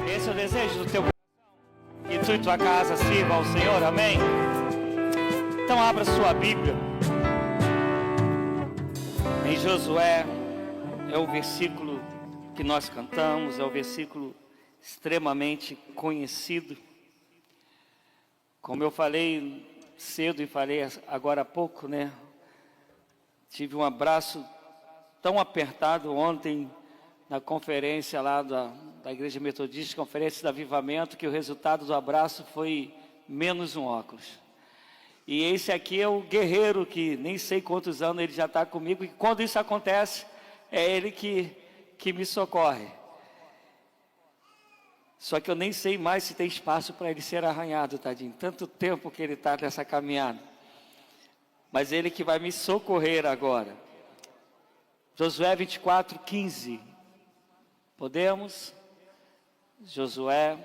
Esse é o desejo do teu coração, que tu e tua casa sirvam ao Senhor, amém? Então abra sua Bíblia em Josué. É o versículo que nós cantamos, é o versículo extremamente conhecido. Como eu falei cedo e falei agora há pouco, né? Tive um abraço tão apertado ontem na conferência lá da Igreja Metodista, conferência de avivamento, que o resultado do abraço foi menos um óculos. E esse aqui é o guerreiro que nem sei quantos anos ele já está comigo, e quando isso acontece, é ele que me socorre. Só que eu nem sei mais se tem espaço para ele ser arranhado, tadinho. Tanto tempo que ele está nessa caminhada. Mas ele que vai me socorrer agora. Josué 24, 15. Podemos? Josué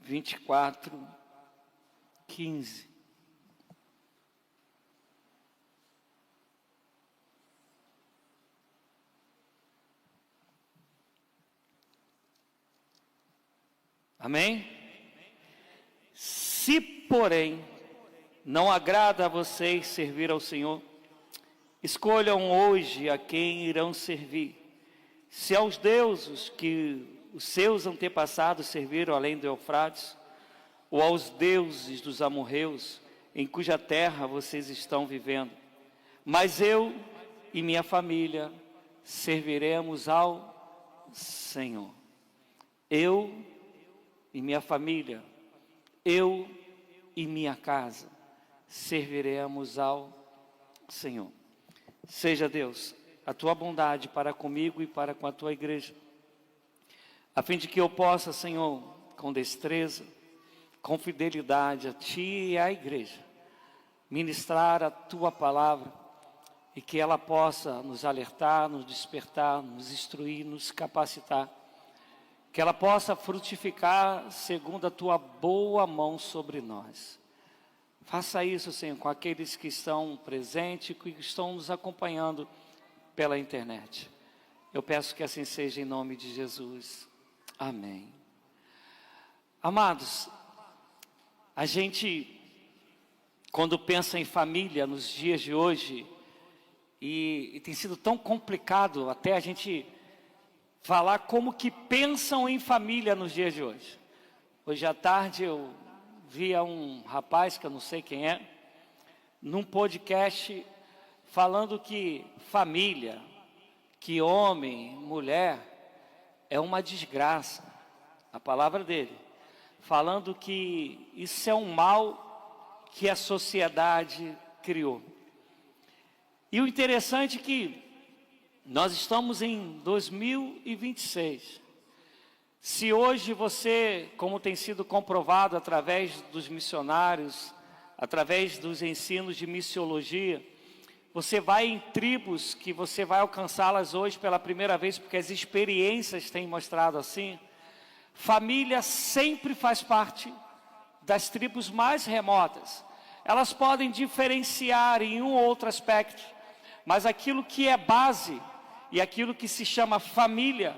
24, 15. Amém? Se, porém, não agrada a vocês servir ao Senhor, escolham hoje a quem irão servir. Se aos deuses que os seus antepassados serviram além do Eufrates, ou aos deuses dos amorreus, em cuja terra vocês estão vivendo. Mas eu e minha família serviremos ao Senhor. Eu e minha família, eu e minha casa, serviremos ao Senhor. Seja Deus a tua bondade para comigo e para com a tua igreja, a fim de que eu possa, Senhor, com destreza, com fidelidade a ti e à igreja, ministrar a tua palavra, e que ela possa nos alertar, nos despertar, nos instruir, nos capacitar, que ela possa frutificar segundo a tua boa mão sobre nós. Faça isso, Senhor, com aqueles que estão presentes e que estão nos acompanhando pela internet. Eu peço que assim seja em nome de Jesus. Amém. Amados, a gente, quando pensa em família nos dias de hoje, e tem sido tão complicado até a gente falar como que pensam em família nos dias de hoje. Hoje à tarde eu via um rapaz, que eu não sei quem é, num podcast falando que família, que homem, mulher, é uma desgraça. A palavra dele. Falando que isso é um mal que a sociedade criou. E o interessante é que nós estamos em 2026. Se hoje você, como tem sido comprovado através dos missionários, através dos ensinos de missiologia, você vai em tribos que você vai alcançá-las hoje pela primeira vez, porque as experiências têm mostrado assim. Família sempre faz parte das tribos mais remotas. Elas podem diferenciar em um ou outro aspecto, mas aquilo que é base e aquilo que se chama família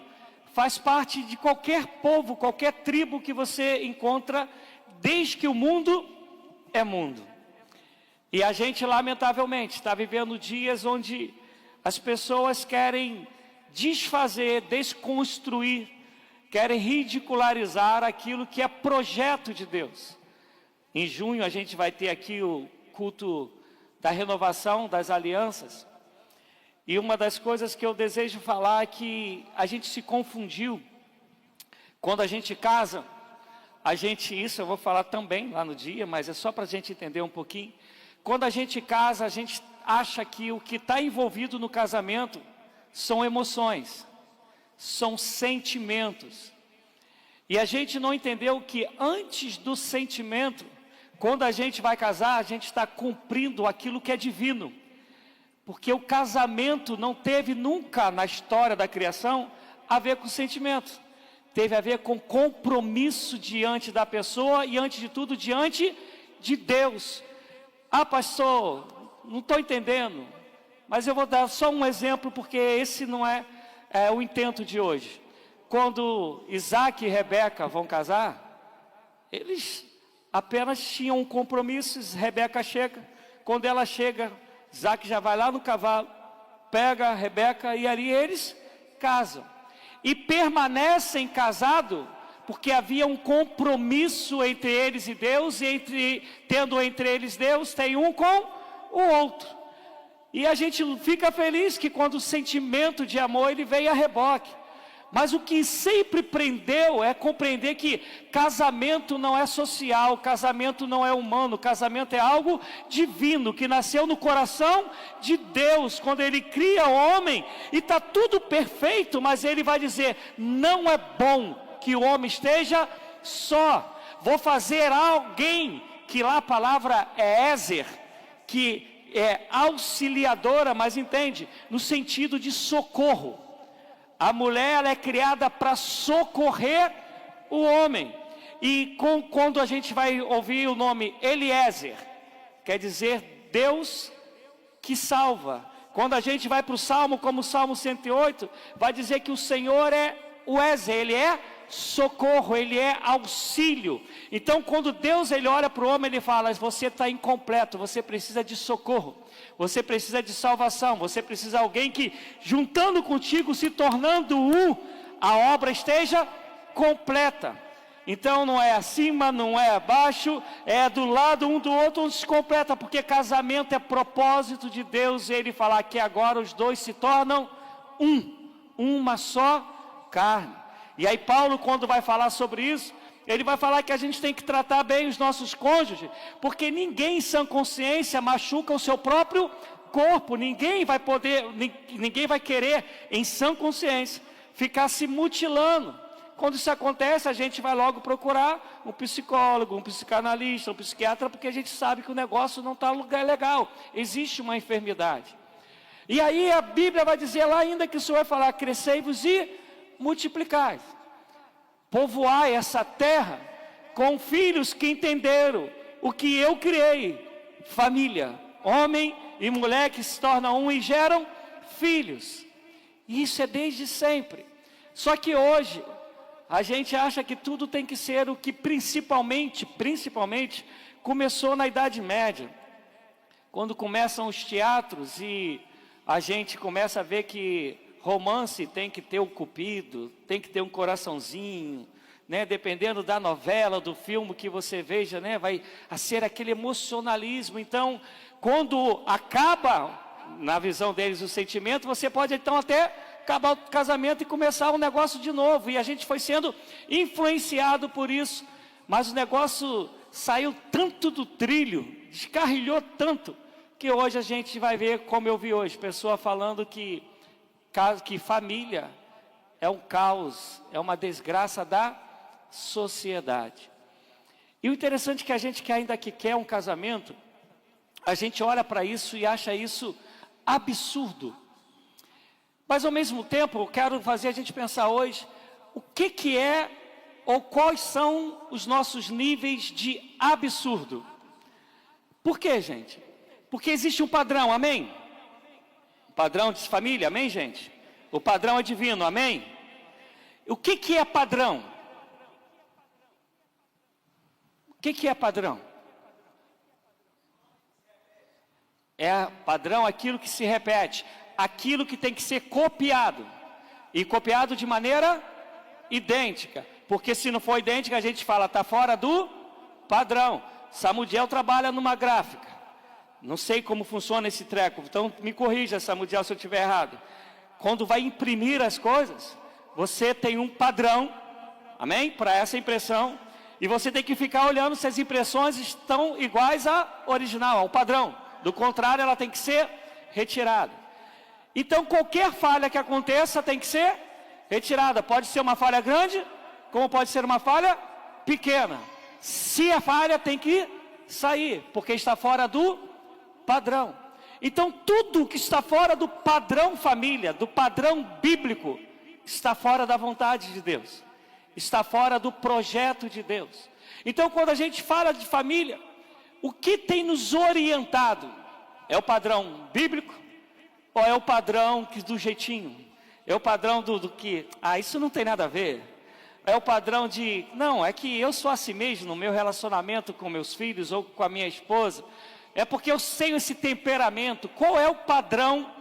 faz parte de qualquer povo, qualquer tribo que você encontra, desde que o mundo é mundo. E a gente, lamentavelmente, está vivendo dias onde as pessoas querem desfazer, desconstruir, querem ridicularizar aquilo que é projeto de Deus. Em junho a gente vai ter aqui o culto da renovação das alianças. E uma das coisas que eu desejo falar é que a gente se confundiu. Quando a gente casa, isso eu vou falar também lá no dia, mas é só para a gente entender um pouquinho. Quando a gente casa, a gente acha que o que está envolvido no casamento são emoções, são sentimentos. E a gente não entendeu que antes do sentimento, quando a gente vai casar, a gente está cumprindo aquilo que é divino. Porque o casamento não teve nunca na história da criação a ver com sentimento. Teve a ver com compromisso diante da pessoa e, antes de tudo, diante de Deus. Ah, pastor, não estou entendendo. Mas eu vou dar só um exemplo, porque esse não é o intento de hoje. quando Isaac e Rebeca vão casar, eles apenas tinham um compromisso. Rebeca chega, quando ela chega, Isaac já vai lá no cavalo, pega a Rebeca e ali eles casam. E permanecem casados, porque havia um compromisso entre eles e Deus, e tendo entre eles Deus, tem um com o outro. E a gente fica feliz que quando o sentimento de amor ele vem a reboque. Mas o que sempre prendeu é compreender que casamento não é social, casamento não é humano, casamento é algo divino, que nasceu no coração de Deus, quando Ele cria o homem, e está tudo perfeito, mas Ele vai dizer, não é bom que o homem esteja só, vou fazer alguém, que lá a palavra é Ezer, que é auxiliadora, mas entende, no sentido de socorro. A mulher ela é criada para socorrer o homem. E quando a gente vai ouvir o nome Eliezer, quer dizer Deus que salva. Quando a gente vai para o Salmo, como o Salmo 108, vai dizer que o Senhor é o Ezer, Ele é socorro, Ele é auxílio. Então quando Deus ele olha para o homem, Ele fala, você está incompleto, você precisa de socorro. Você precisa de salvação, você precisa de alguém que, juntando contigo, se tornando um, a obra esteja completa. Então não é acima, não é abaixo, é do lado um do outro, onde se completa, porque casamento é propósito de Deus, e Ele falar que agora os dois se tornam uma só carne. E aí Paulo, quando vai falar sobre isso, ele vai falar que a gente tem que tratar bem os nossos cônjuges, porque ninguém em sã consciência machuca o seu próprio corpo. Ninguém vai querer em sã consciência ficar se mutilando. Quando isso acontece, a gente vai logo procurar um psicólogo, um psicanalista, um psiquiatra, porque a gente sabe que o negócio não está no lugar legal, existe uma enfermidade. E aí a Bíblia vai dizer lá ainda que o Senhor vai falar, crescei-vos e multiplicai. Povoai essa terra com filhos que entenderam o que eu criei, família, homem e mulher que se tornam um e geram filhos. E isso é desde sempre. Só que hoje a gente acha que tudo tem que ser o que principalmente começou na Idade Média, quando começam os teatros e a gente começa a ver que romance tem que ter um cupido, tem que ter um coraçãozinho, né? Dependendo da novela, do filme que você veja, né? Vai a ser aquele emocionalismo. Então, quando acaba, na visão deles, o sentimento, você pode então até acabar o casamento e começar um negócio de novo. E a gente foi sendo influenciado por isso. Mas o negócio saiu tanto do trilho, descarrilhou tanto, que hoje a gente vai ver, como eu vi hoje, pessoa falando que família é um caos, é uma desgraça da sociedade. E o interessante é que a gente que ainda que quer um casamento, a gente olha para isso e acha isso absurdo. Mas ao mesmo tempo, eu quero fazer a gente pensar hoje, o que é, ou quais são os nossos níveis de absurdo. Por quê, gente? Porque existe um padrão, amém? Padrão de família, amém, gente? O padrão é divino, amém? O que é padrão? O que é padrão? É padrão aquilo que se repete, aquilo que tem que ser copiado, e copiado de maneira idêntica, porque se não for idêntica a gente fala, está fora do padrão. Samudiel trabalha numa gráfica, não sei como funciona esse treco, então me corrija, Samudiel, se eu estiver errado. Quando vai imprimir as coisas, você tem um padrão, amém? Para essa impressão, e você tem que ficar olhando se as impressões estão iguais à original, ao padrão. Do contrário, ela tem que ser retirada. Então, qualquer falha que aconteça tem que ser retirada. Pode ser uma falha grande, como pode ser uma falha pequena. Se a falha tem que sair, porque está fora do padrão. Então tudo que está fora do padrão família, do padrão bíblico, está fora da vontade de Deus, está fora do projeto de Deus. Então quando a gente fala de família, o que tem nos orientado? É o padrão bíblico ou é o padrão que do jeitinho? É o padrão do que, isso não tem nada a ver. É o padrão de, não, é que eu sou assim mesmo no meu relacionamento com meus filhos ou com a minha esposa. É porque eu tenho esse temperamento. Qual é o padrão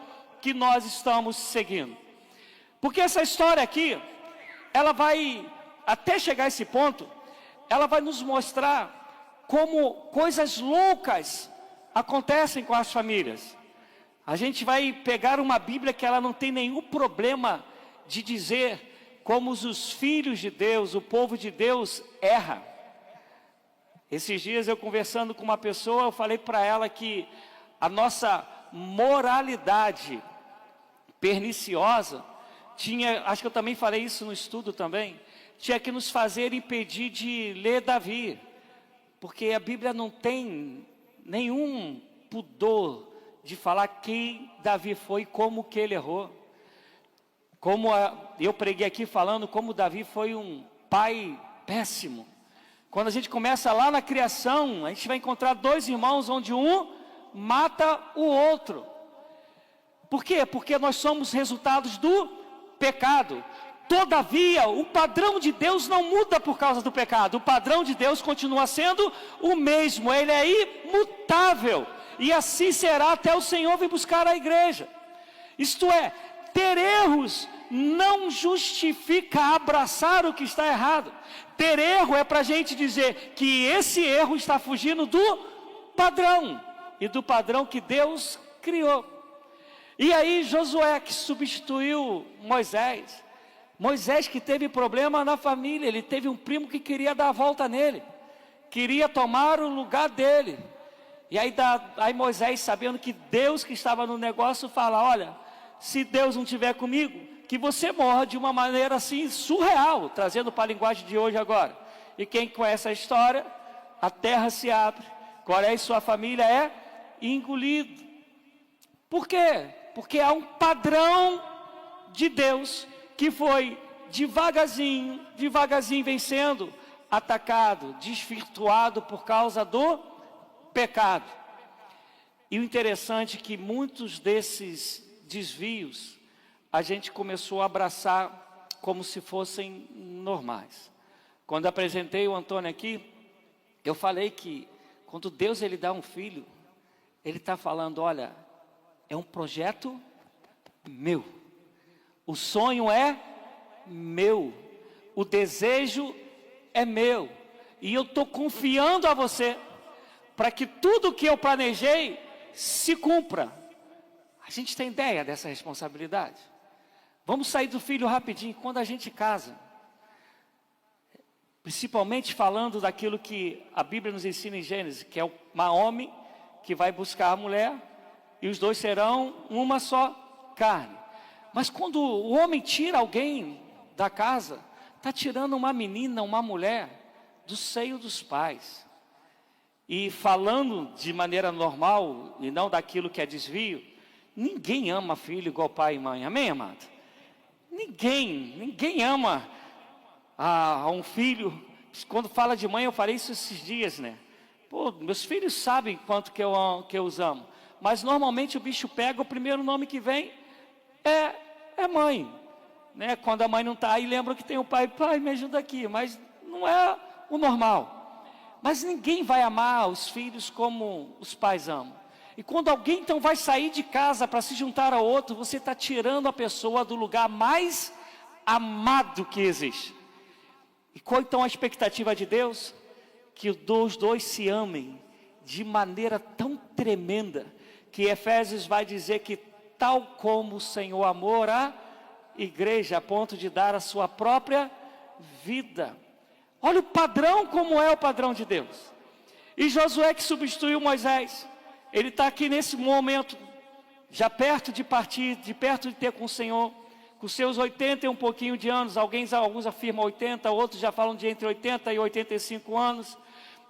que nós estamos seguindo? Porque essa história aqui, ela vai, até chegar a esse ponto, ela vai nos mostrar como coisas loucas acontecem com as famílias. A gente vai pegar uma Bíblia que ela não tem nenhum problema de dizer como os filhos de Deus, o povo de Deus erra. Esses dias eu conversando com uma pessoa, eu falei para ela que a nossa moralidade perniciosa tinha, acho que eu também falei isso no estudo também, tinha que nos fazer impedir de ler Davi, porque a Bíblia não tem nenhum pudor de falar quem Davi foi e como que ele errou. Eu preguei aqui falando como Davi foi um pai péssimo. Quando a gente começa lá na criação, a gente vai encontrar dois irmãos onde um mata o outro. Por quê? Porque nós somos resultados do pecado. Todavia, o padrão de Deus não muda por causa do pecado. O padrão de Deus continua sendo o mesmo. Ele é imutável. E assim será até o Senhor vir buscar a igreja. Isto é, ter erros não justifica abraçar o que está errado. Ter erro é para a gente dizer que esse erro está fugindo do padrão. E do padrão que Deus criou. E aí Josué que substituiu Moisés. Moisés que teve problema na família. Ele teve um primo que queria dar a volta nele. Queria tomar o lugar dele. E aí Moisés, sabendo que Deus que estava no negócio, fala, olha, se Deus não estiver comigo, que você morra de uma maneira assim surreal, trazendo para a linguagem de hoje agora. E quem conhece a história, a terra se abre, Coré e sua família é engolido. Por quê? Porque há um padrão de Deus que foi devagarzinho vem sendo atacado, desvirtuado por causa do pecado. E o interessante é que muitos desses desvios a gente começou a abraçar como se fossem normais. Quando apresentei o Antônio aqui, eu falei que quando Deus ele dá um filho, ele está falando, olha, é um projeto meu, o sonho é meu, o desejo é meu, e eu estou confiando a você, para que tudo que eu planejei se cumpra. A gente tem ideia dessa responsabilidade? Vamos sair do filho rapidinho. Quando a gente casa, principalmente falando daquilo que a Bíblia nos ensina em Gênesis, que é o homem que vai buscar a mulher, e os dois serão uma só carne. Mas quando o homem tira alguém da casa, está tirando uma menina, uma mulher, do seio dos pais. E falando de maneira normal, e não daquilo que é desvio, ninguém ama filho igual pai e mãe, amém, amado? Ninguém ama a um filho. Quando fala de mãe, eu falei isso esses dias, né? Pô, meus filhos sabem quanto que eu os amo. Mas normalmente o bicho pega, o primeiro nome que vem é mãe. Né? Quando a mãe não está aí, lembra que tem o pai, me ajuda aqui. Mas não é o normal. Mas ninguém vai amar os filhos como os pais amam. E quando alguém então vai sair de casa para se juntar a outro, você está tirando a pessoa do lugar mais amado que existe. E qual então a expectativa de Deus? Que os dois se amem de maneira tão tremenda, que Efésios vai dizer que tal como o Senhor amou a igreja, a ponto de dar a sua própria vida. Olha o padrão, como é o padrão de Deus. E Josué que substituiu Moisés, ele está aqui nesse momento, já perto de partir, perto de ter com o Senhor, com seus 80 e um pouquinho de anos, alguns afirmam 80, outros já falam de entre 80 e 85 anos.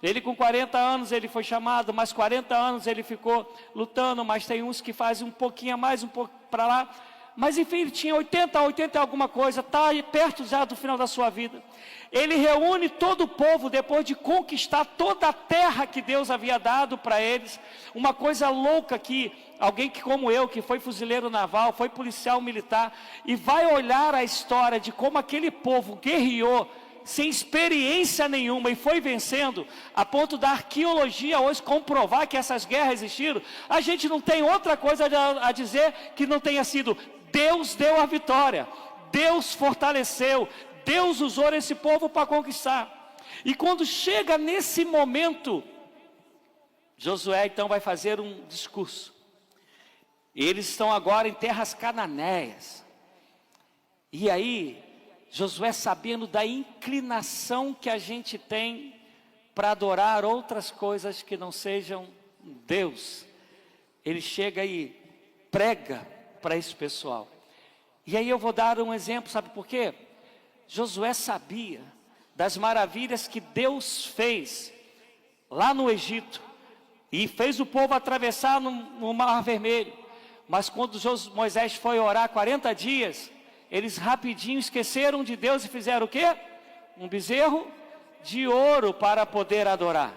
Ele com 40 anos ele foi chamado, mais 40 anos ele ficou lutando, mas tem uns que fazem um pouquinho a mais, um pouco para lá. Mas enfim, ele tinha 80 e alguma coisa, está perto já do final da sua vida. Ele reúne todo o povo depois de conquistar toda a terra que Deus havia dado para eles. Uma coisa louca que alguém que como eu, que foi fuzileiro naval, foi policial militar, e vai olhar a história de como aquele povo guerreou, sem experiência nenhuma, e foi vencendo, a ponto da arqueologia hoje comprovar que essas guerras existiram. A gente não tem outra coisa a dizer que não tenha sido Deus deu a vitória, Deus fortaleceu, Deus usou esse povo para conquistar. E quando chega nesse momento, Josué então vai fazer um discurso. Eles estão agora em terras cananeias. E aí, Josué, sabendo da inclinação que a gente tem para adorar outras coisas que não sejam Deus, ele chega e prega para esse pessoal. E aí eu vou dar um exemplo, sabe por quê? Josué sabia das maravilhas que Deus fez lá no Egito, e fez o povo atravessar no Mar Vermelho. Mas quando Moisés foi orar 40 dias, eles rapidinho esqueceram de Deus e fizeram o quê? Um bezerro de ouro para poder adorar.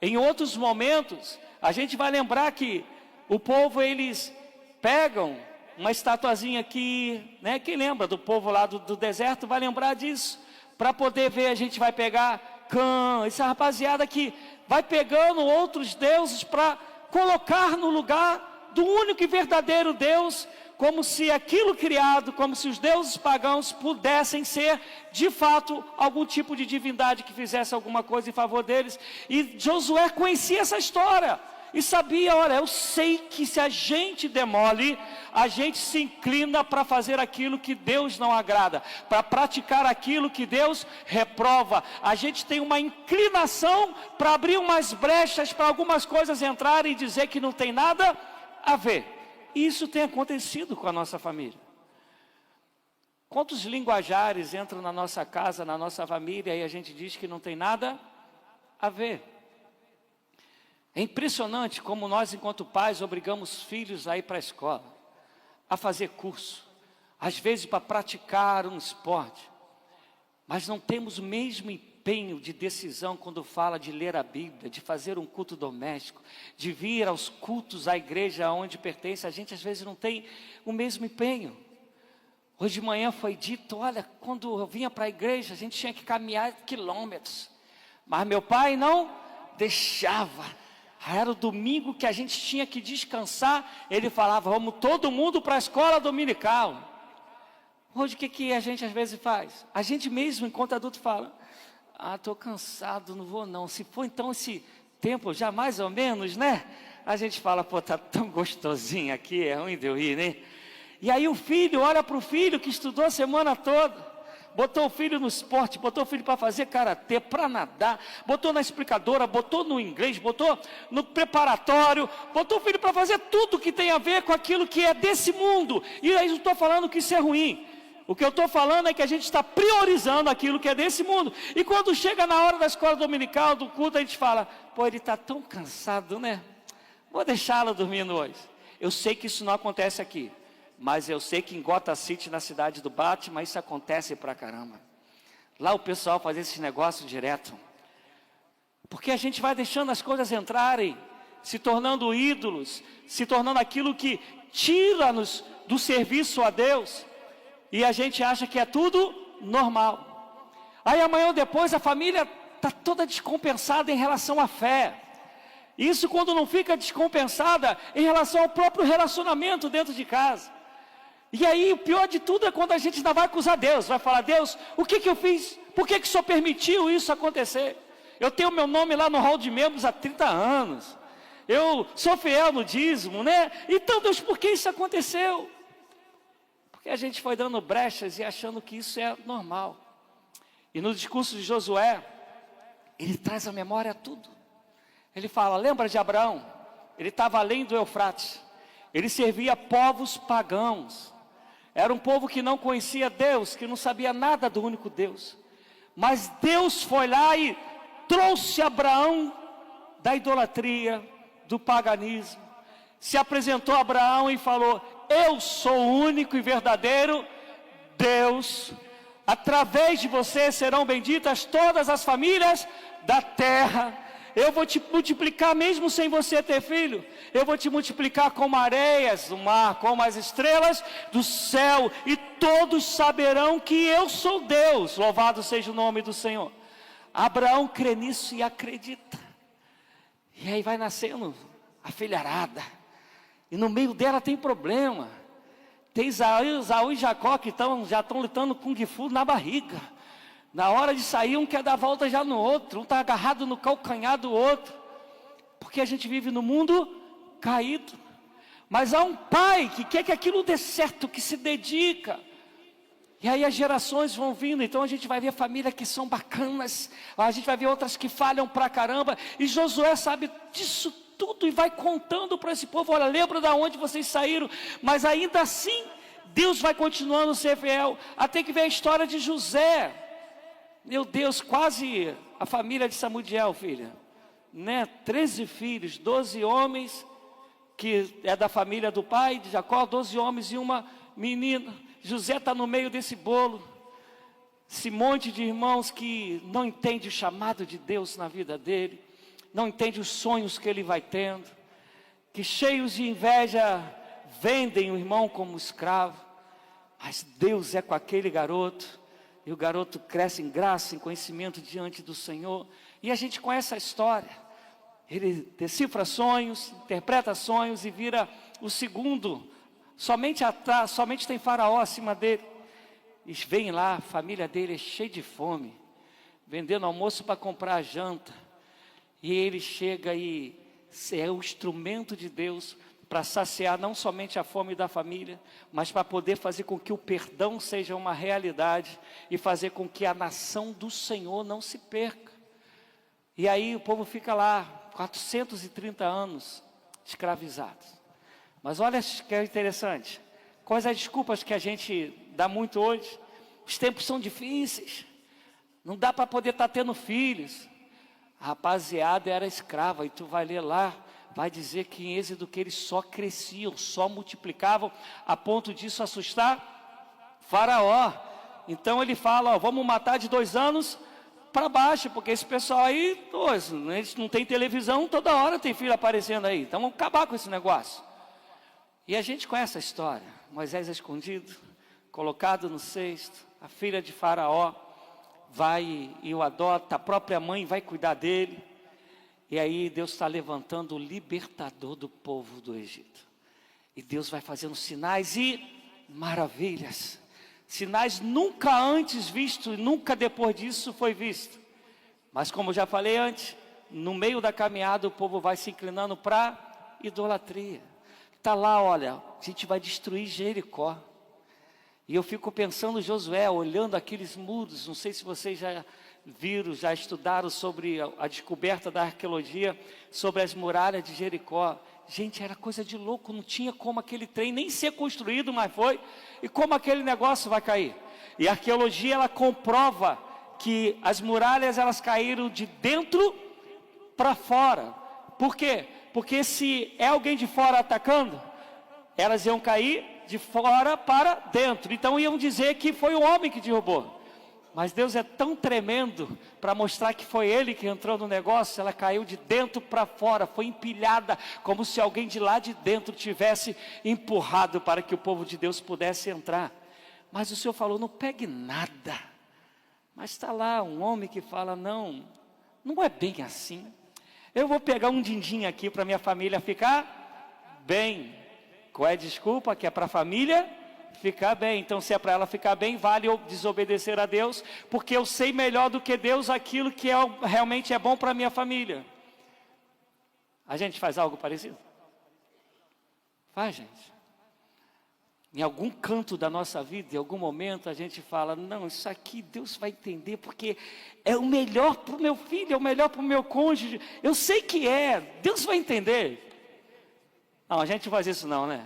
Em outros momentos, a gente vai lembrar que o povo, eles pegam uma estatuazinha aqui, né? Quem lembra do povo lá do deserto vai lembrar disso. Para poder ver, a gente vai pegar Cã, essa rapaziada que vai pegando outros deuses para colocar no lugar do único e verdadeiro Deus, como se aquilo criado, como se os deuses pagãos pudessem ser, de fato, algum tipo de divindade que fizesse alguma coisa em favor deles. E Josué conhecia essa história, e sabia, olha, eu sei que se a gente demole, a gente se inclina para fazer aquilo que Deus não agrada, para praticar aquilo que Deus reprova. A gente tem uma inclinação para abrir umas brechas para algumas coisas entrarem e dizer que não tem nada a ver. Isso tem acontecido com a nossa família. Quantos linguajares entram na nossa casa, na nossa família, e a gente diz que não tem nada a ver? É impressionante como nós, enquanto pais, obrigamos filhos a ir para a escola, a fazer curso, às vezes para praticar um esporte, mas não temos o mesmo empenho de decisão quando fala de ler a Bíblia, de fazer um culto doméstico, de vir aos cultos à igreja onde pertence. A gente às vezes não tem o mesmo empenho. Hoje de manhã foi dito, olha, quando eu vinha para a igreja, a gente tinha que caminhar quilômetros, mas meu pai não deixava. Era o domingo que a gente tinha que descansar, ele falava, vamos todo mundo para a escola dominical. Hoje o que a gente às vezes faz? A gente mesmo, enquanto adulto, fala, estou cansado, não vou não. Se for então esse tempo já mais ou menos, né? A gente fala, pô, tá tão gostosinho aqui, é ruim de eu ir, né? E aí o filho olha para o filho que estudou a semana toda, botou o filho no esporte, botou o filho para fazer karatê, para nadar, botou na explicadora, botou no inglês, botou no preparatório, botou o filho para fazer tudo que tem a ver com aquilo que é desse mundo. E aí não estou falando que isso é ruim. O que eu estou falando é que a gente está priorizando aquilo que é desse mundo. E quando chega na hora da escola dominical, do culto, a gente fala, pô, ele está tão cansado, né? Vou deixá-lo dormindo hoje. Eu sei que isso não acontece aqui, mas eu sei que em Gotham City, na cidade do Batman, isso acontece pra caramba. Lá o pessoal faz esse negócio direto. Porque a gente vai deixando as coisas entrarem, se tornando ídolos, se tornando aquilo que tira-nos do serviço a Deus. E a gente acha que é tudo normal. Aí amanhã ou depois a família está toda descompensada em relação à fé. Isso quando não fica descompensada em relação ao próprio relacionamento dentro de casa. E aí o pior de tudo é quando a gente ainda vai acusar Deus, vai falar, Deus, o que eu fiz? Por que o Senhor permitiu isso acontecer? Eu tenho meu nome lá no hall de membros há 30 anos. Eu sou fiel no dízimo, né? Então Deus, por que isso aconteceu? Porque a gente foi dando brechas e achando que isso é normal. E no discurso de Josué, ele traz à memória tudo. Ele fala, lembra de Abraão? Ele estava além do Eufrates. Ele servia povos pagãos. Era um povo que não conhecia Deus, que não sabia nada do único Deus. Mas Deus foi lá e trouxe Abraão da idolatria, do paganismo. Se apresentou a Abraão e falou, eu sou o único e verdadeiro Deus. Através de você serão benditas todas as famílias da terra. Eu vou te multiplicar mesmo sem você ter filho. Eu vou te multiplicar como areias do mar, como as estrelas do céu. E todos saberão que eu sou Deus. Louvado seja o nome do Senhor. Abraão crê nisso e acredita. E aí vai nascendo a filharada. E no meio dela tem problema. Tem Esaú e Jacó que já estão lutando com Kung Fu na barriga. Na hora de sair, um quer dar volta já no outro. Um está agarrado no calcanhar do outro. Porque a gente vive no mundo caído. Mas há um pai que quer que aquilo dê certo, que se dedica. E aí as gerações vão vindo. Então a gente vai ver famílias que são bacanas. A gente vai ver outras que falham pra caramba. E Josué sabe disso tudo e vai contando para esse povo: olha, lembra de onde vocês saíram. Mas ainda assim, Deus vai continuando a ser fiel. Até que vem a história de José. Meu Deus, quase a família de Samuel, filha, né? 13 filhos, 12 homens, que é da família do pai de Jacó, 12 homens e uma menina. José está no meio desse bolo, esse monte de irmãos que não entende o chamado de Deus na vida dele, não entende os sonhos que ele vai tendo, que cheios de inveja vendem o irmão como escravo. Mas Deus é com aquele garoto. E o garoto cresce em graça, em conhecimento diante do Senhor. E a gente conhece a história. Ele decifra sonhos, interpreta sonhos e vira o segundo. Somente tem Faraó acima dele. E vem lá, a família dele é cheia de fome, vendendo almoço para comprar a janta. E ele chega e é o instrumento de Deus para saciar não somente a fome da família, mas para poder fazer com que o perdão seja uma realidade e fazer com que a nação do Senhor não se perca. E aí o povo fica lá 430 anos escravizados. Mas olha que é interessante, quais as desculpas que a gente dá muito hoje? Os tempos são difíceis, não dá para poder estar tendo filhos. A rapaziada era escrava, e tu vai ler lá, vai dizer que em Êxodo que eles só cresciam, só multiplicavam, a ponto disso assustar Faraó. Então ele fala: ó, vamos matar de 2 anos para baixo, porque esse pessoal aí, eles não tem televisão, toda hora tem filho aparecendo aí, então vamos acabar com esse negócio. E a gente conhece a história. Moisés é escondido, colocado no cesto, a filha de Faraó vai e o adota, a própria mãe vai cuidar dele. E aí Deus está levantando o libertador do povo do Egito. E Deus vai fazendo sinais e maravilhas. Sinais nunca antes vistos e nunca depois disso foi visto. Mas como já falei antes, no meio da caminhada o povo vai se inclinando para idolatria. Está lá, olha, a gente vai destruir Jericó. E eu fico pensando Josué, olhando aqueles muros, não sei se vocês já viram, já estudaram sobre a descoberta da arqueologia, sobre as muralhas de Jericó. Gente, era coisa de louco, não tinha como aquele trem nem ser construído, mas foi. E como aquele negócio vai cair? E a arqueologia, ela comprova que as muralhas, elas caíram de dentro para fora. Por quê? Porque se é alguém de fora atacando, elas iam cair de fora para dentro. Então iam dizer que foi o homem que derrubou. Mas Deus é tão tremendo para mostrar que foi Ele que entrou no negócio. Ela caiu de dentro para fora, foi empilhada, como se alguém de lá de dentro tivesse empurrado para que o povo de Deus pudesse entrar. Mas o Senhor falou: não pegue nada. Mas está lá um homem que fala: não é bem assim. Eu vou pegar um din-din aqui para minha família ficar bem. Qual é a desculpa? Que é para a família ficar bem. Então se é para ela ficar bem, vale eu desobedecer a Deus, porque eu sei melhor do que Deus aquilo que realmente é bom para a minha família. A gente faz algo parecido? Faz, gente. Em algum canto da nossa vida, em algum momento a gente fala: não, isso aqui Deus vai entender, porque é o melhor para o meu filho, é o melhor para o meu cônjuge, eu sei que é, Deus vai entender. Não, a gente não faz isso não, né?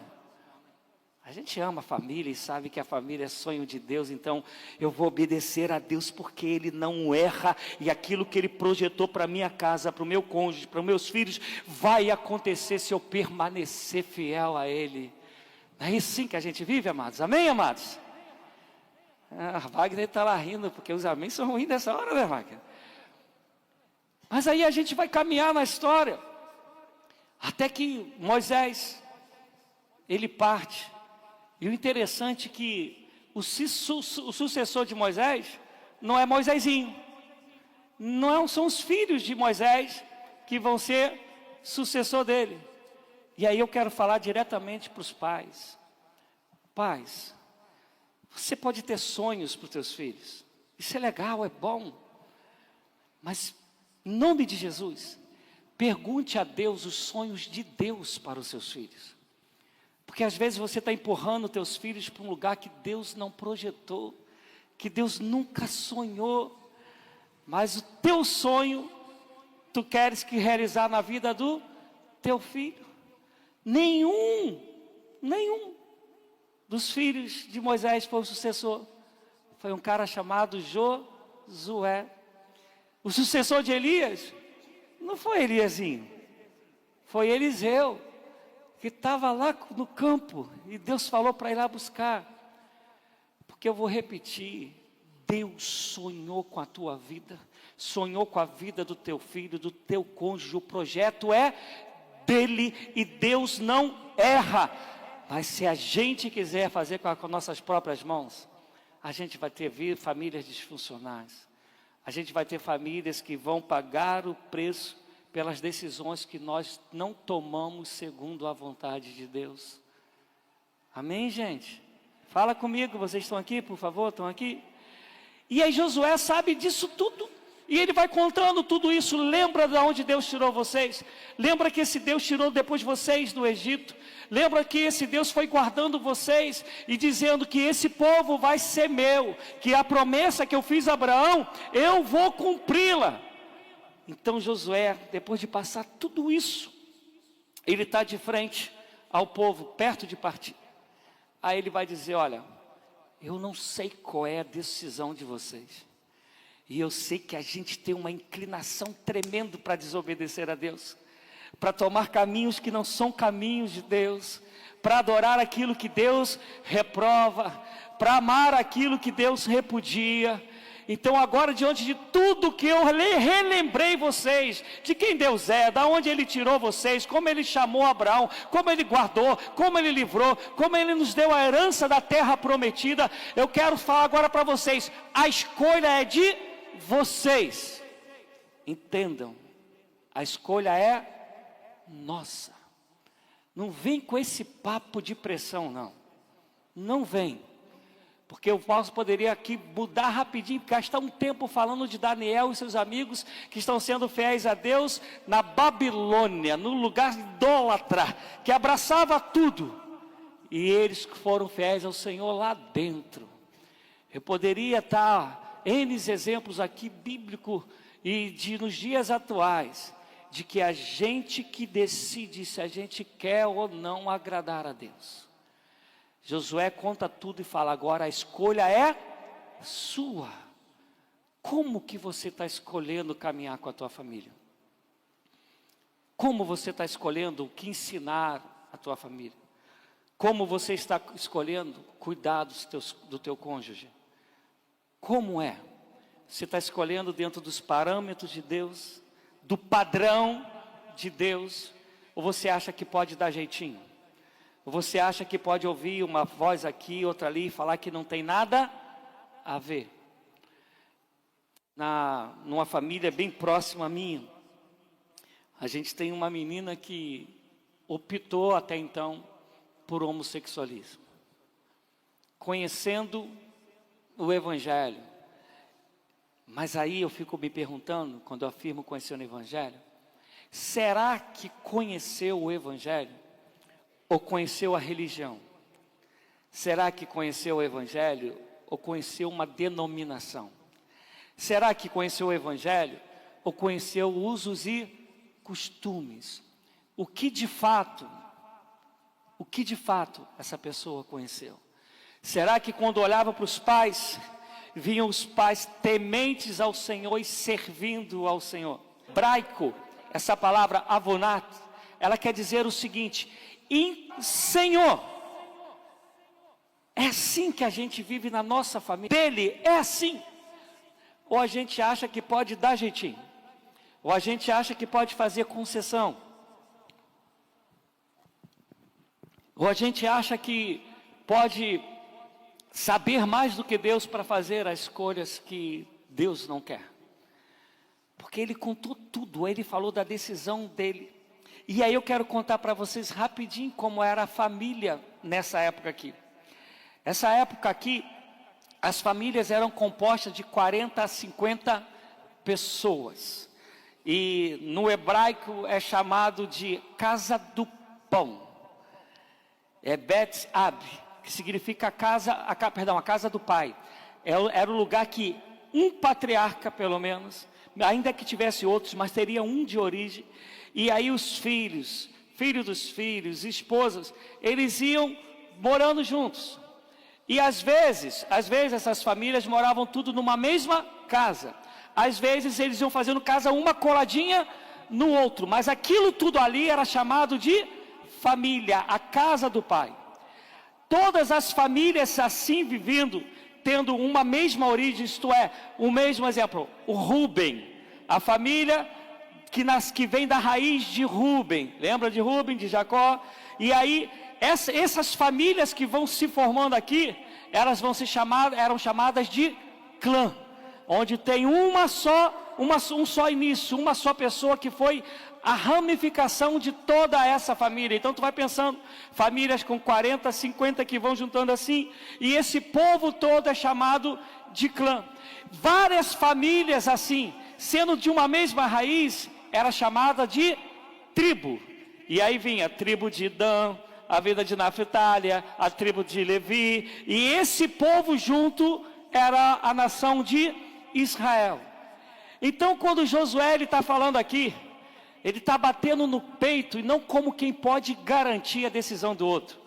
A gente ama a família e sabe que a família é sonho de Deus, então eu vou obedecer a Deus porque Ele não erra, e aquilo que Ele projetou para a minha casa, para o meu cônjuge, para os meus filhos, vai acontecer se eu permanecer fiel a Ele. É assim que a gente vive, amados. Amém, amados? A Wagner está lá rindo, porque os amém são ruins nessa hora, né, Wagner? Mas aí a gente vai caminhar na história, até que Moisés, ele parte. E o interessante é que o sucessor de Moisés não é Moisésinho. Não são os filhos de Moisés que vão ser sucessor dele. E aí eu quero falar diretamente para os pais. Pais, você pode ter sonhos para os teus filhos. Isso é legal, é bom. Mas, em nome de Jesus, pergunte a Deus os sonhos de Deus para os seus filhos. Porque às vezes você está empurrando os teus filhos para um lugar que Deus não projetou, que Deus nunca sonhou. Mas o teu sonho, tu queres que realizar na vida do teu filho. Nenhum dos filhos de Moisés foi o sucessor. Foi um cara chamado Josué. O sucessor de Elias não foi Eliazinho, foi Eliseu, que estava lá no campo, e Deus falou para ir lá buscar. Porque eu vou repetir, Deus sonhou com a tua vida, sonhou com a vida do teu filho, do teu cônjuge. O projeto é dele e Deus não erra. Mas se a gente quiser fazer com as nossas próprias mãos, a gente vai ter famílias disfuncionais. A gente vai ter famílias que vão pagar o preço pelas decisões que nós não tomamos segundo a vontade de Deus. Amém, gente? Fala comigo, vocês estão aqui, por favor, estão aqui? E aí Josué sabe disso tudo. E ele vai contando tudo isso. Lembra de onde Deus tirou vocês? Lembra que esse Deus tirou depois vocês do Egito? Lembra que esse Deus foi guardando vocês e dizendo que esse povo vai ser meu, que a promessa que eu fiz a Abraão, eu vou cumpri-la. Então Josué, depois de passar tudo isso, ele está de frente ao povo, perto de partir. Aí ele vai dizer: olha, eu não sei qual é a decisão de vocês, e eu sei que a gente tem uma inclinação tremenda para desobedecer a Deus, para tomar caminhos que não são caminhos de Deus, para adorar aquilo que Deus reprova, para amar aquilo que Deus repudia. Então agora, diante de tudo que eu relembrei vocês, de quem Deus é, da onde Ele tirou vocês, como Ele chamou Abraão, como Ele guardou, como Ele livrou, como Ele nos deu a herança da terra prometida, eu quero falar agora para vocês, a escolha é de vocês. Entendam, a escolha é nossa. Não vem com esse papo de pressão, não. Não vem. Porque eu poderia aqui mudar rapidinho, gastar um tempo falando de Daniel e seus amigos que estão sendo fiéis a Deus na Babilônia, no lugar idólatra, que abraçava tudo. E eles foram fiéis ao Senhor lá dentro. Eu poderia estar N exemplos aqui bíblicos e nos dias atuais, de que a gente que decide se a gente quer ou não agradar a Deus. Josué conta tudo e fala: agora a escolha é sua. Como que você está escolhendo caminhar com a tua família? Como você está escolhendo o que ensinar a tua família? Como você está escolhendo cuidar do teu cônjuge? Como é? Você está escolhendo dentro dos parâmetros de Deus, do padrão de Deus, ou você acha que pode dar jeitinho? Você acha que pode ouvir uma voz aqui, outra ali, e falar que não tem nada a ver? Numa família bem próxima a minha, a gente tem uma menina que optou até então por homossexualismo, conhecendo o Evangelho. Mas aí eu fico me perguntando, quando eu afirmo conhecer o Evangelho, será que conheceu o Evangelho? Ou conheceu a religião? Será que conheceu o Evangelho ou conheceu uma denominação? Será que conheceu o Evangelho ou conheceu usos e costumes? O que de fato essa pessoa conheceu? Será que quando olhava para os pais, viam os pais tementes ao Senhor e servindo ao Senhor? Hebraico, essa palavra avonat, ela quer dizer o seguinte: Senhor, assim que a gente vive na nossa família. Dele é assim. Ou a gente acha que pode dar jeitinho, ou a gente acha que pode fazer concessão, ou a gente acha que pode saber mais do que Deus para fazer as escolhas que Deus não quer. Porque Ele contou tudo, Ele falou da decisão dEle. E aí eu quero contar para vocês rapidinho como era a família nessa época aqui. Essa época aqui, as famílias eram compostas de 40 a 50 pessoas. E no hebraico é chamado de casa do pão. É Bet Ab, que significa a casa do pai. Era o lugar que um patriarca, pelo menos, ainda que tivesse outros, mas teria um de origem. E aí os filhos dos filhos, esposas, eles iam morando juntos. E às vezes essas famílias moravam tudo numa mesma casa. Às vezes eles iam fazendo casa uma coladinha no outro, mas aquilo tudo ali era chamado de família, a casa do pai. Todas as famílias assim vivendo, tendo uma mesma origem, isto é, o mesmo exemplo, o Rúben, a família que vem da raiz de Rúben, lembra de Rúben, de Jacó? E aí, essas famílias que vão se formando aqui, elas eram chamadas de clã, onde tem um só início, uma só pessoa que foi a ramificação de toda essa família. Então tu vai pensando, famílias com 40, 50 que vão juntando assim, e esse povo todo é chamado de clã. Várias famílias assim, sendo de uma mesma raiz, era chamada de tribo. E aí vinha a tribo de Dan, a vida de Naphtali, a tribo de Levi, e esse povo junto era a nação de Israel. Então quando Josué está falando aqui, ele está batendo no peito, e não como quem pode garantir a decisão do outro,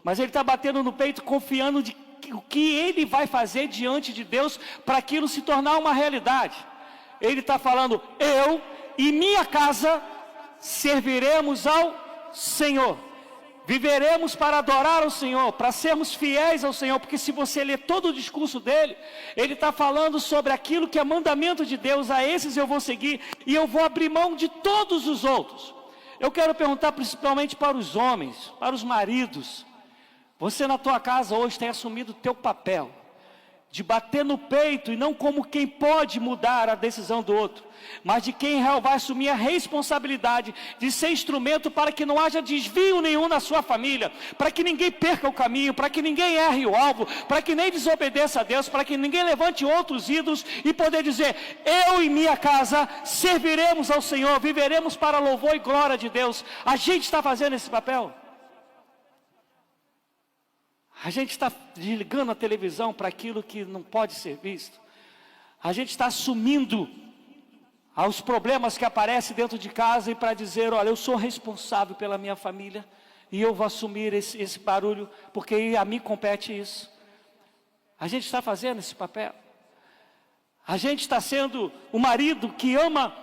mas ele está batendo no peito confiando de o que ele vai fazer diante de Deus para aquilo se tornar uma realidade. Ele está falando, eu e minha casa serviremos ao Senhor, viveremos para adorar ao Senhor, para sermos fiéis ao Senhor. Porque se você ler todo o discurso dele, ele está falando sobre aquilo que é mandamento de Deus. A esses eu vou seguir, e eu vou abrir mão de todos os outros. Eu quero perguntar principalmente para os homens, para os maridos. Você na tua casa hoje tem assumido o teu papel de bater no peito, e não como quem pode mudar a decisão do outro, mas de quem vai assumir a responsabilidade de ser instrumento para que não haja desvio nenhum na sua família, para que ninguém perca o caminho, para que ninguém erre o alvo, para que nem desobedeça a Deus, para que ninguém levante outros ídolos, e poder dizer, eu e minha casa serviremos ao Senhor, viveremos para louvor e glória de Deus. A gente está fazendo esse papel? A gente está desligando a televisão para aquilo que não pode ser visto? A gente está assumindo aos problemas que aparecem dentro de casa, e para dizer, olha, eu sou responsável pela minha família, e eu vou assumir esse barulho, porque a mim compete isso. A gente está fazendo esse papel? A gente está sendo o marido que ama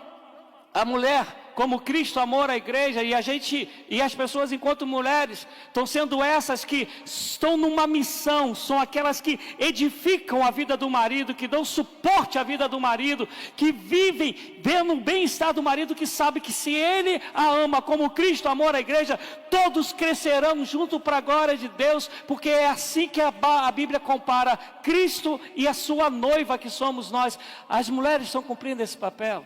a mulher como Cristo amou a igreja, e as pessoas enquanto mulheres estão sendo essas que estão numa missão, são aquelas que edificam a vida do marido, que dão suporte à vida do marido, que vivem vendo o bem-estar do marido, que sabe que se ele a ama como Cristo amou a igreja, todos crescerão junto para a glória de Deus, porque é assim que a Bíblia compara Cristo e a sua noiva, que somos nós. As mulheres estão cumprindo esse papel.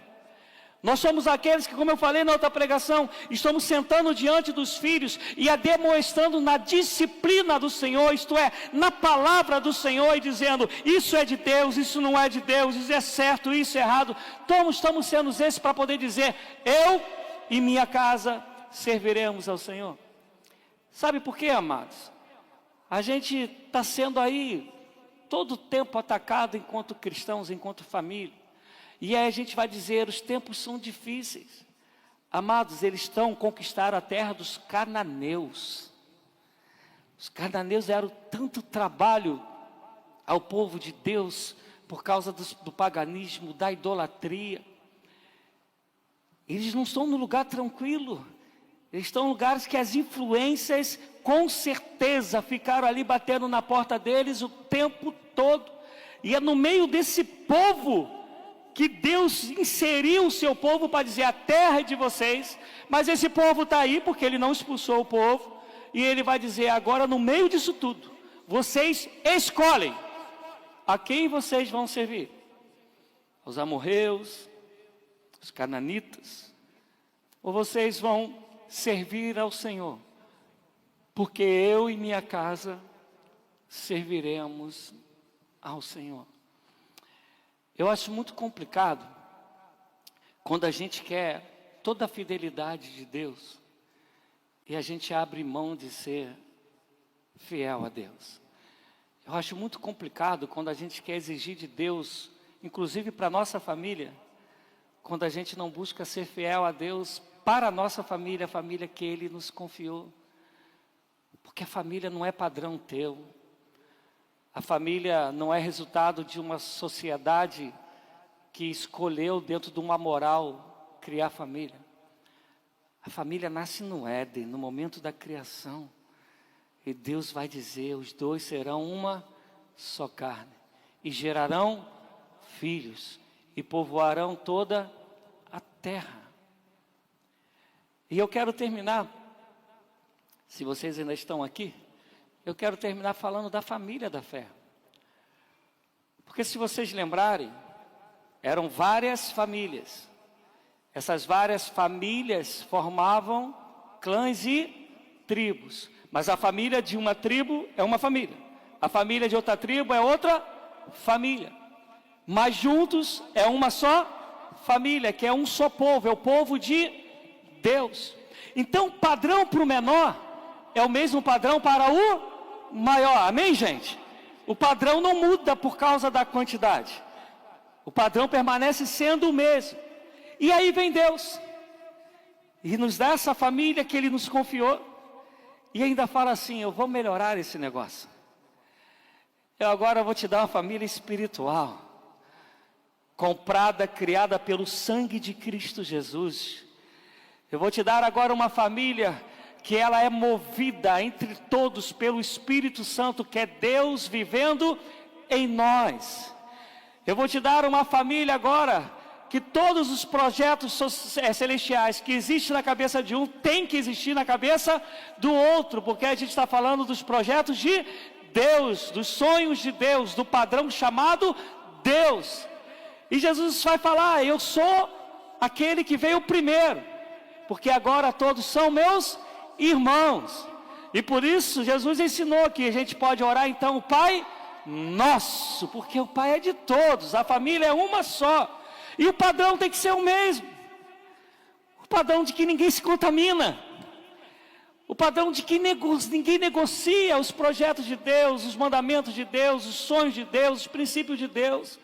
Nós somos aqueles que, como eu falei na outra pregação, estamos sentando diante dos filhos e a demonstrando na disciplina do Senhor, isto é, na palavra do Senhor, e dizendo, isso é de Deus, isso não é de Deus, isso é certo, isso é errado. Todos estamos sendo esses para poder dizer, eu e minha casa serviremos ao Senhor. Sabe por quê, amados? A gente está sendo aí todo o tempo atacado enquanto cristãos, enquanto família. E aí a gente vai dizer, os tempos são difíceis. Amados, eles estão conquistando a terra dos cananeus. Os cananeus deram tanto trabalho ao povo de Deus por causa do paganismo, da idolatria. Eles não estão no lugar tranquilo. Eles estão em lugares que as influências, com certeza, ficaram ali batendo na porta deles o tempo todo. E é no meio desse povo que Deus inseriu o seu povo para dizer: a terra é de vocês. Mas esse povo está aí porque ele não expulsou o povo. E ele vai dizer agora, no meio disso tudo, vocês escolhem a quem vocês vão servir. Os amorreus, os cananitas, ou vocês vão servir ao Senhor, porque eu e minha casa serviremos ao Senhor. Eu acho muito complicado quando a gente quer toda a fidelidade de Deus e a gente abre mão de ser fiel a Deus. Eu acho muito complicado quando a gente quer exigir de Deus, inclusive para a nossa família, quando a gente não busca ser fiel a Deus para a nossa família, a família que Ele nos confiou. Porque a família não é padrão teu. A família não é resultado de uma sociedade que escolheu dentro de uma moral criar família. A família nasce no Éden, no momento da criação. E Deus vai dizer: os dois serão uma só carne. E gerarão filhos. E povoarão toda a terra. E eu quero terminar, se vocês ainda estão aqui, eu quero terminar falando da família da fé. Porque se vocês lembrarem, eram várias famílias. Essas várias famílias formavam clãs e tribos. Mas a família de uma tribo é uma família. A família de outra tribo é outra família. Mas juntos é uma só família, que é um só povo, é o povo de Deus. Então o padrão para o menor é o mesmo padrão para o maior, amém, gente? O padrão não muda por causa da quantidade. O padrão permanece sendo o mesmo. E aí vem Deus e nos dá essa família que Ele nos confiou. E ainda fala assim: eu vou melhorar esse negócio. Eu agora vou te dar uma família espiritual, comprada, criada pelo sangue de Cristo Jesus. Eu vou te dar agora uma família que ela é movida entre todos pelo Espírito Santo, que é Deus vivendo em nós. Eu vou te dar uma família agora que todos os projetos celestiais que existem na cabeça de um tem que existir na cabeça do outro, porque a gente está falando dos projetos de Deus, dos sonhos de Deus, do padrão chamado Deus. E Jesus vai falar: eu sou aquele que veio primeiro, porque agora todos são meus irmãos. E por isso Jesus ensinou que a gente pode orar então o Pai Nosso, porque o Pai é de todos, a família é uma só. E o padrão tem que ser o mesmo. O padrão de que ninguém se contamina. O padrão de que ninguém negocia os projetos de Deus, os mandamentos de Deus, os sonhos de Deus, os princípios de Deus.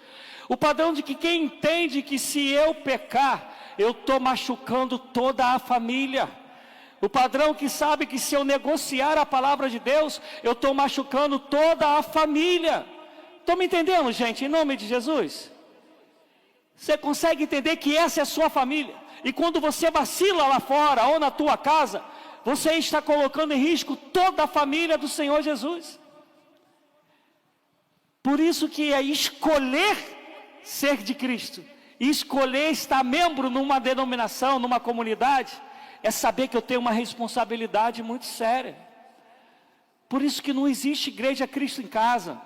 O padrão de que quem entende que se eu pecar, eu estou machucando toda a família. O padrão que sabe que se eu negociar a palavra de Deus, eu estou machucando toda a família. Estão me entendendo, gente? Em nome de Jesus. Você consegue entender que essa é a sua família? E quando você vacila lá fora ou na tua casa, você está colocando em risco toda a família do Senhor Jesus. Por isso que é escolher ser de Cristo, e escolher estar membro numa denominação, numa comunidade, é saber que eu tenho uma responsabilidade muito séria. Por isso que não existe igreja Cristo em casa.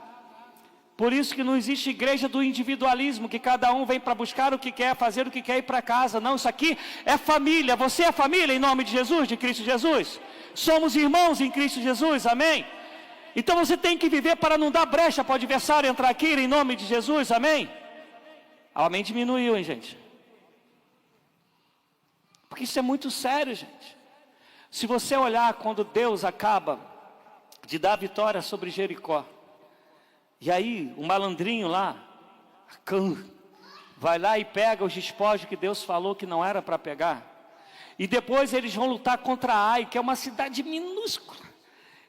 Por isso que não existe igreja do individualismo, que cada um vem para buscar o que quer, fazer o que quer e ir para casa. Não, isso aqui é família. Você é família em nome de Jesus, de Cristo Jesus. Somos irmãos em Cristo Jesus, amém? Então você tem que viver para não dar brecha para o adversário entrar aqui em nome de Jesus, amém? O amém diminuiu, hein, gente? Porque isso é muito sério, gente. Se você olhar quando Deus acaba de dar vitória sobre Jericó, e aí o malandrinho lá, vai lá e pega os despojos que Deus falou que não era para pegar. E depois eles vão lutar contra Ai, que é uma cidade minúscula.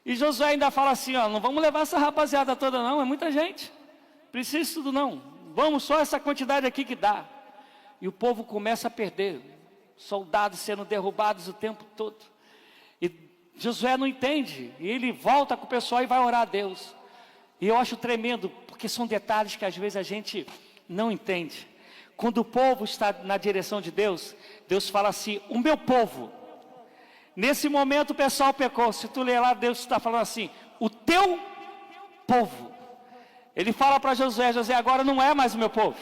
E Josué ainda fala assim: ó, não vamos levar essa rapaziada toda não, é muita gente. Precisa disso tudo não. Vamos só essa quantidade aqui que dá. E o povo começa a perder. Soldados sendo derrubados o tempo todo. Josué não entende, e ele volta com o pessoal e vai orar a Deus. E eu acho tremendo, porque são detalhes que às vezes a gente não entende. Quando o povo está na direção de Deus, Deus fala assim, o meu povo. Nesse momento o pessoal pecou. Se tu ler lá, Deus está falando assim, o teu povo. Ele fala para Josué, Josué, agora não é mais o meu povo,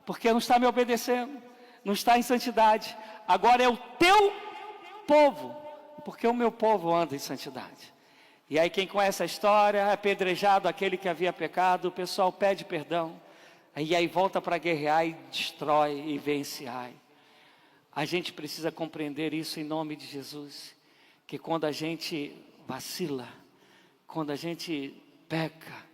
porque não está me obedecendo, não está em santidade. Agora é o teu povo, porque o meu povo anda em santidade. E aí quem conhece a história, é apedrejado aquele que havia pecado, o pessoal pede perdão, e aí volta para guerrear e destrói e vence Ai. A gente precisa compreender isso em nome de Jesus, que quando a gente vacila, quando a gente peca,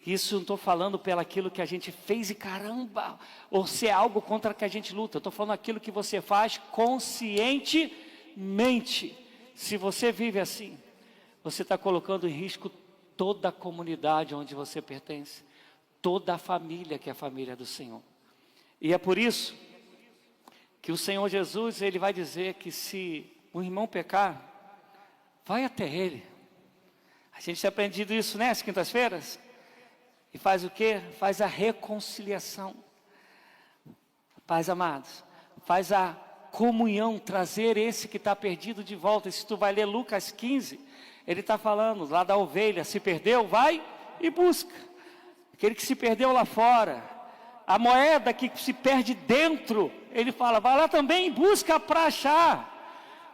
isso não estou falando pelo aquilo que a gente fez e caramba, ou se é algo contra que a gente luta, eu estou falando aquilo que você faz conscientemente. Se você vive assim, você está colocando em risco toda a comunidade onde você pertence, toda a família que é a família do Senhor. E é por isso que o Senhor Jesus, Ele vai dizer que se o irmão pecar, vai até Ele. A gente tem aprendido isso, né, às quintas-feiras? E faz o quê? Faz a reconciliação. Pais amados, faz a comunhão, trazer esse que está perdido de volta. E se tu vai ler Lucas 15, ele está falando lá da ovelha, se perdeu, vai e busca. Aquele que se perdeu lá fora, a moeda que se perde dentro, ele fala, vai lá também e busca para achar.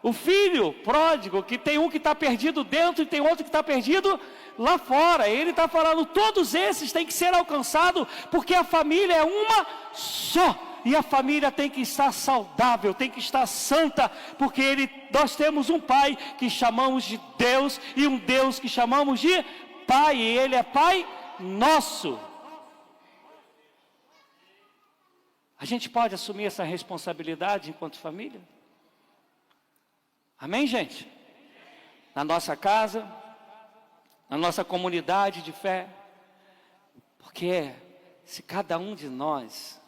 O filho pródigo, que tem um que está perdido dentro e tem outro que está perdido lá fora. Ele está falando, todos esses têm que ser alcançados, porque a família é uma só. E a família tem que estar saudável, tem que estar santa, porque nós temos um Pai que chamamos de Deus, e um Deus que chamamos de Pai, e Ele é Pai nosso. A gente pode assumir essa responsabilidade enquanto família? Amém, gente? Na nossa casa, na nossa comunidade de fé, porque se cada um de nós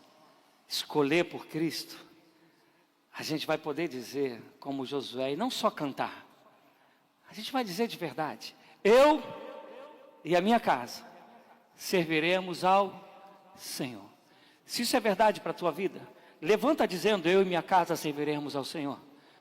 escolher por Cristo, a gente vai poder dizer como Josué, e não só cantar, a gente vai dizer de verdade, eu e a minha casa serviremos ao Senhor. Se isso é verdade para a tua vida, levanta dizendo, eu e minha casa serviremos ao Senhor.